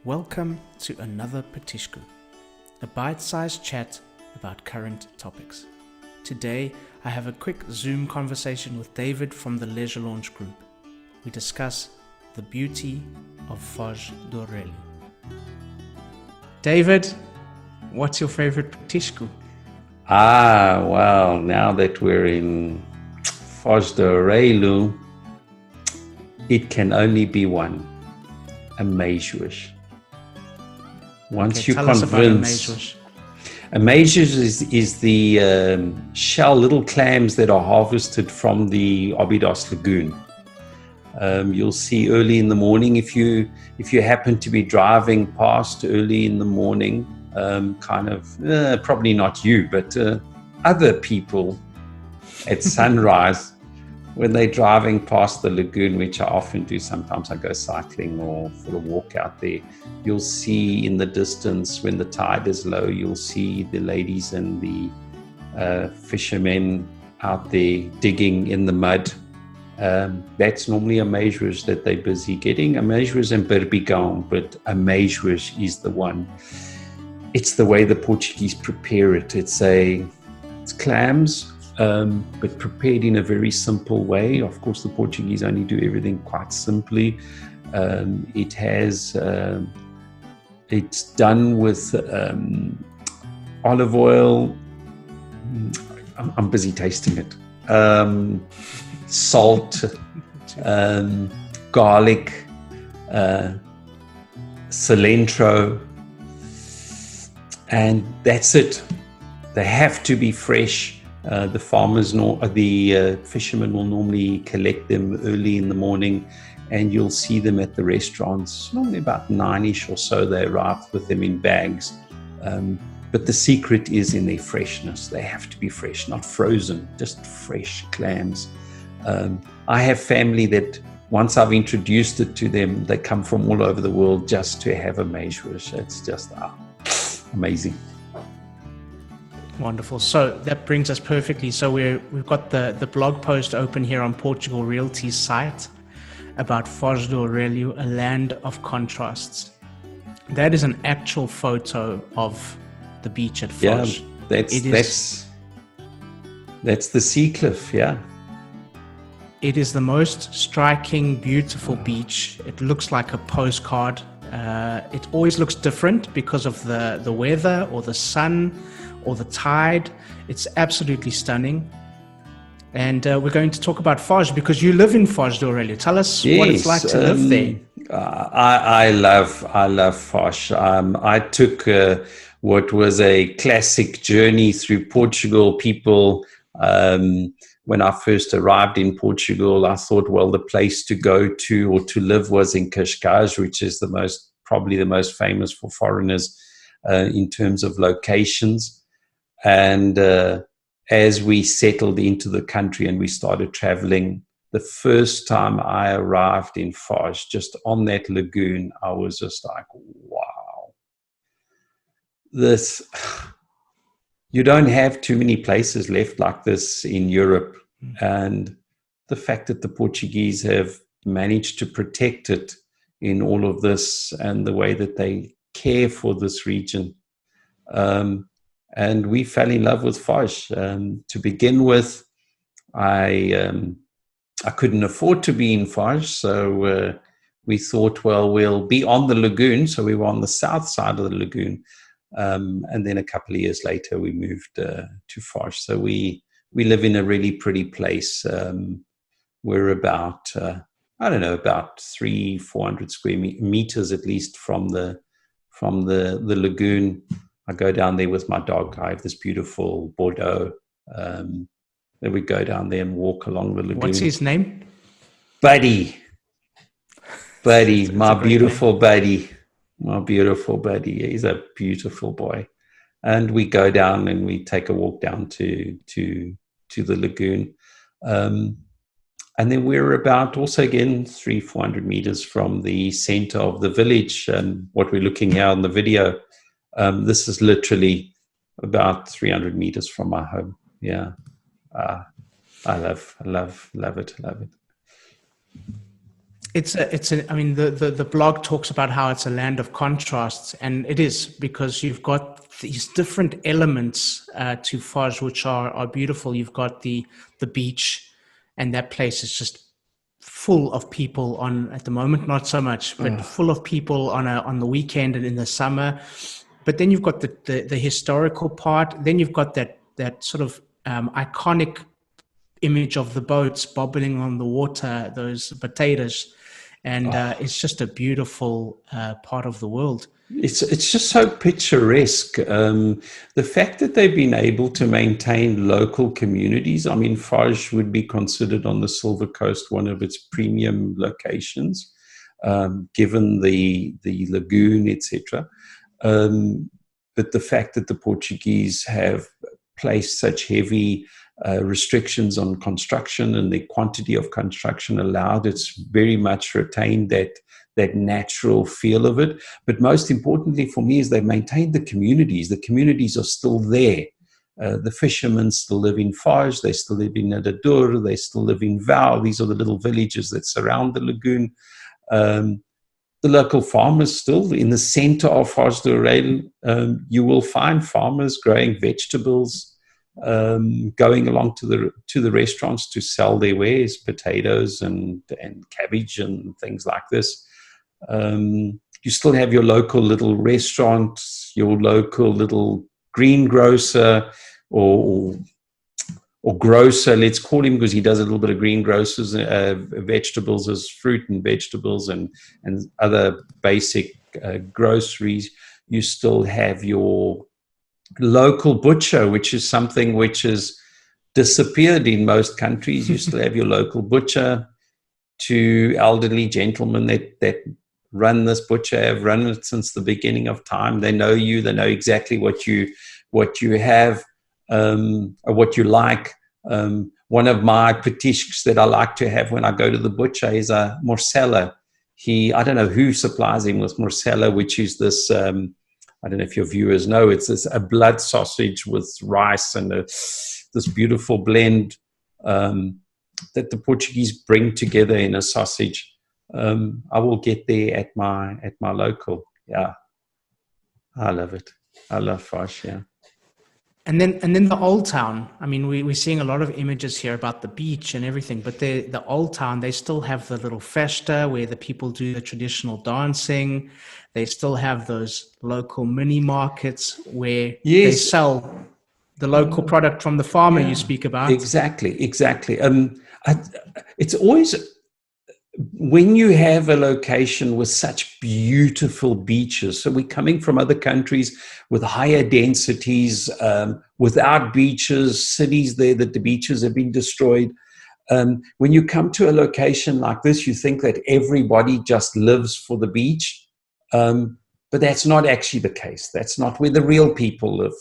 Welcome to another Petishku, a bite-sized chat about current topics. Today, I have a quick Zoom conversation with David from the Leisure Launch Group. We discuss the beauty of Foz do Arelho. David, what's your favorite Petishku? Well, now that we're in Foz do Arelho, it can only be one, a meijoas. Once you're convinced, a meijoas is the shell, little clams that are harvested from the Abydos Lagoon. You'll see early in the morning, if you happen to be driving past early in the morning, probably not you, but other people at sunrise, when they're driving past the lagoon, which I often do, sometimes I go cycling or for a walk out there, you'll see in the distance, when the tide is low, you'll see the ladies and the fishermen out there digging in the mud. That's normally a meijoas that they're busy getting, a meijoas and berbigão, but a meijoas is the one. It's the way the Portuguese prepare it. It's clams, but prepared in a very simple way. Of course, the Portuguese only do everything quite simply. It's done with olive oil. I'm busy tasting it. Salt, garlic, cilantro, and that's it. They have to be fresh. The fishermen will normally collect them early in the morning, and you'll see them at the restaurants. Normally about 9ish or so, they arrive with them in bags. But the secret is in their freshness. They have to be fresh, not frozen, just fresh clams. I have family that once I've introduced it to them, they come from all over the world just to have a meijoas. It's just amazing. Wonderful. So that brings us perfectly. So we've got the blog post open here on Portugal Realty's site about Foz do Arelho, a land of contrasts. That is an actual photo of the beach at Foz. Yeah, that's the sea cliff. Yeah. It is the most striking, beautiful beach. It looks like a postcard. It always looks different because of the weather or the sun or the tide. It's absolutely stunning. And we're going to talk about Foz because you live in Foz do Arelho. Tell us what it's like to live there. I love Foz. I took what was a classic journey through Portugal. People, when I first arrived in Portugal, I thought, well, the place to go to or to live was in Cascais, which is probably the most famous for foreigners in terms of locations. And as we settled into the country and we started traveling, the first time I arrived in Foz, just on that lagoon, I was just like, wow. You don't have too many places left like this in Europe. And the fact that the Portuguese have managed to protect it in all of this and the way that they care for this region. And we fell in love with Foz. To begin with, I couldn't afford to be in Foz, so we thought, well, we'll be on the lagoon. So we were on the south side of the lagoon. And then a couple of years later, we moved to Foz. So we live in a really pretty place. We're about, about 300-400 square meters at least from the lagoon. I go down there with my dog. I have this beautiful Bordeaux. Then we go down there and walk along the lagoon. What's his name? Buddy, my beautiful buddy. My beautiful buddy. He's a beautiful boy. And we go down and we take a walk down to the lagoon. And then we're about also again 300-400 meters from the center of the village. And what we're looking at on the video, this is literally about 300 meters from my home. Yeah. I love it. I mean, the blog talks about how it's a land of contrasts, and it is, because you've got these different elements to Foz, which are beautiful. You've got the beach, and that place is just full of people on at the moment, not so much, but full of people on the weekend and in the summer. But then you've got the historical part. Then you've got that sort of iconic image of the boats bobbing on the water, those potatoes, and it's just a beautiful part of the world. It's just so picturesque. The fact that they've been able to maintain local communities. I mean, Foz would be considered on the Silver Coast one of its premium locations, given the lagoon, etc. But the fact that the Portuguese have placed such heavy restrictions on construction, and the quantity of construction allowed, it's very much retained that natural feel of it. But most importantly for me is they've maintained the communities. The communities are still there. The fishermen still live in Foz, they still live in Nadadur, they still live in Val. These are the little villages that surround the lagoon. The local farmers still in the center of Foz do Arelho. You will find farmers growing vegetables, going along to the restaurants to sell their wares, potatoes and cabbage and things like this. You still have your local little restaurant, your local little greengrocer or grocer, let's call him, because he does a little bit of greengrocers, vegetables as fruit and vegetables and other basic groceries. You still have your local butcher, which is something which has disappeared in most countries. You still have your local butcher. Two elderly gentlemen that run this butcher have run it since the beginning of time. They know you. They know exactly what you have, or what you like. One of my petisques that I like to have when I go to the butcher is a morcella. I don't know who supplies him with morcella, which is this, I don't know if your viewers know, it's a blood sausage with rice and this beautiful blend that the Portuguese bring together in a sausage. I will get there at my local. Yeah, I love it. I love Foz. Yeah. And then the old town. I mean, we're seeing a lot of images here about the beach and everything, but the old town, they still have the little festa where the people do the traditional dancing. They still have those local mini markets where they sell the local product from the farmer you speak about. Exactly. It's always, when you have a location with such beautiful beaches, so we're coming from other countries with higher densities, without beaches, cities there that the beaches have been destroyed. When you come to a location like this, you think that everybody just lives for the beach, but that's not actually the case. That's not where the real people live.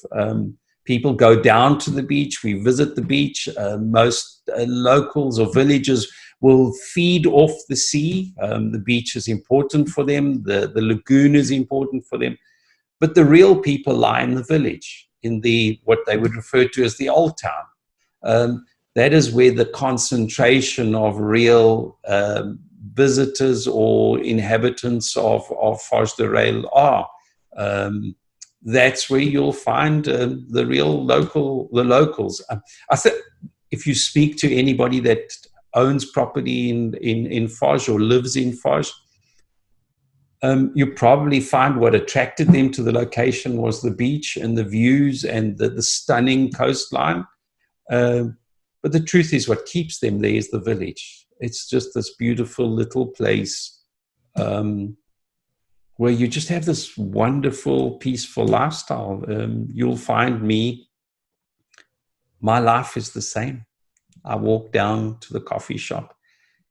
People go down to the beach. We visit the beach. Most locals or villagers will feed off the sea. The beach is important for them. The lagoon is important for them. But the real people lie in the village, in what they would refer to as the old town. That is where the concentration of real visitors or inhabitants of Foz do Arelho are. That's where you'll find the real locals. I think if you speak to anybody that owns property in Foz or lives in Foz, you probably find what attracted them to the location was the beach and the views and the stunning coastline. But the truth is, what keeps them there is the village. It's just this beautiful little place where you just have this wonderful, peaceful lifestyle. You'll find my life is the same. I walk down to the coffee shop.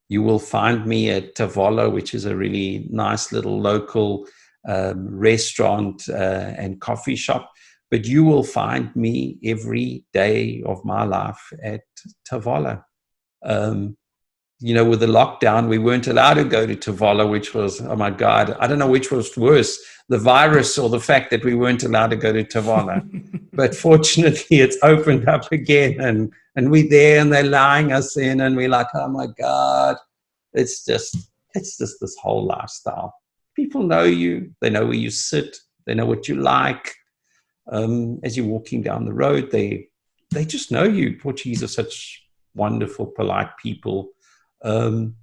You will find me at Tavola, which is a really nice little local restaurant and coffee shop. But you will find me every day of my life at Tavola. With the lockdown, we weren't allowed to go to Tavola, which was, oh my God, I don't know which was worse, the virus or the fact that we weren't allowed to go to Tavola. But fortunately, it's opened up again, and we're there, and they're allowing us in, and we're like, oh my God, it's It's just this whole lifestyle. People know you. They know where you sit. They know what you like. As you're walking down the road, they just know you. Portuguese are such wonderful, polite people. And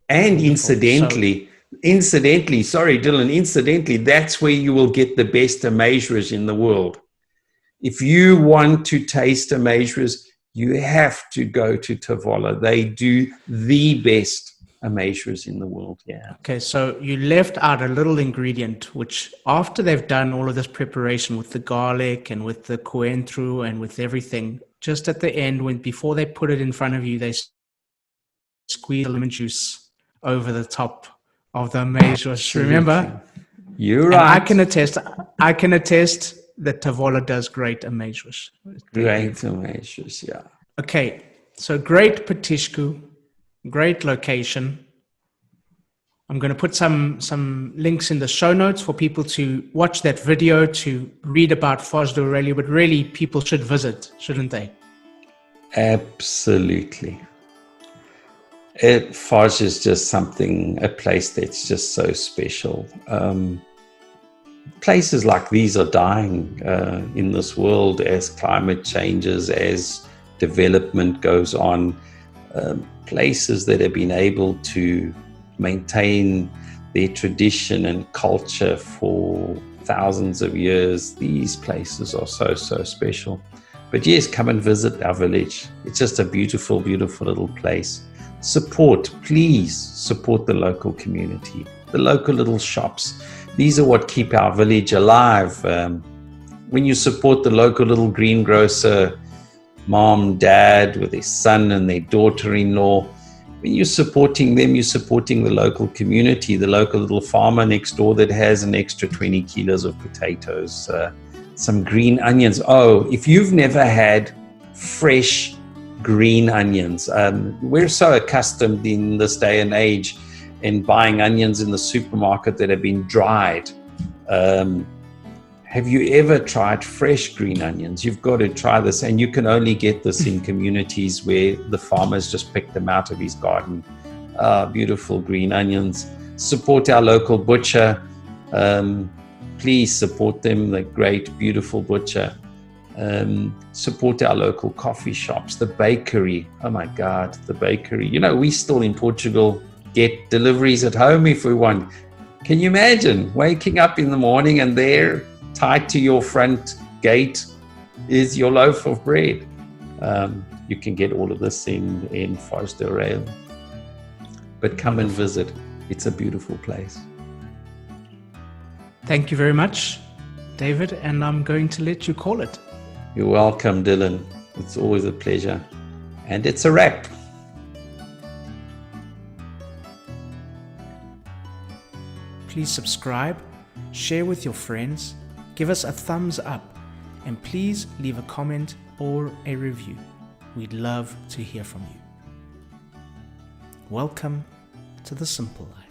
incidentally, sorry, Dylan, incidentally, that's where you will get the best ameijoas in the world. If you want to taste ameijoas, you have to go to Tavola. They do the best ameijoas in the world. Yeah. Okay, so you left out a little ingredient, which after they've done all of this preparation with the garlic and with the coentro and with everything, just at the end, before they put it in front of you, they squeeze lemon juice over the top of the ameijoas. Remember? You're right. And I can attest that Tavola does great ameijoas. Great ameijoas, yeah. Okay, so great Petisco, great location. I'm going to put some links in the show notes for people to watch that video, to read about Foz do Arelho, but really people should visit, shouldn't they? Absolutely. Foz is just a place that's just so special. Places like these are dying in this world as climate changes, as development goes on. Places that have been able to maintain their tradition and culture for thousands of years, these places are so special. But yes, come and visit our village. It's just a beautiful, beautiful little place. Please support the local community, the local little shops. These are what keep our village alive. When you support the local little greengrocer, mom, dad, with their son and their daughter-in-law, when you're supporting them, you're supporting the local community, the local little farmer next door that has an extra 20 kilos of potatoes, some green onions. Oh, if you've never had fresh green onions, we're so accustomed in this day and age in buying onions in the supermarket that have been dried. Have you ever tried fresh green onions? You've got to try this, and you can only get this in communities where the farmers just pick them out of his garden. Beautiful green onions. Support our local butcher. Please support them, the great, beautiful butcher. Support our local coffee shops, the bakery. Oh my God, the bakery. You know, we still in Portugal get deliveries at home if we want. Can you imagine waking up in the morning and there, tied to your front gate, is your loaf of bread? You can get all of this in Foz do Arelho. But come and visit. It's a beautiful place. Thank you very much, David, and I'm going to let you call it. You're welcome, Dylan. It's always a pleasure. And it's a wrap. Please subscribe, share with your friends, give us a thumbs up, and please leave a comment or a review. We'd love to hear from you. Welcome to the Simple Life.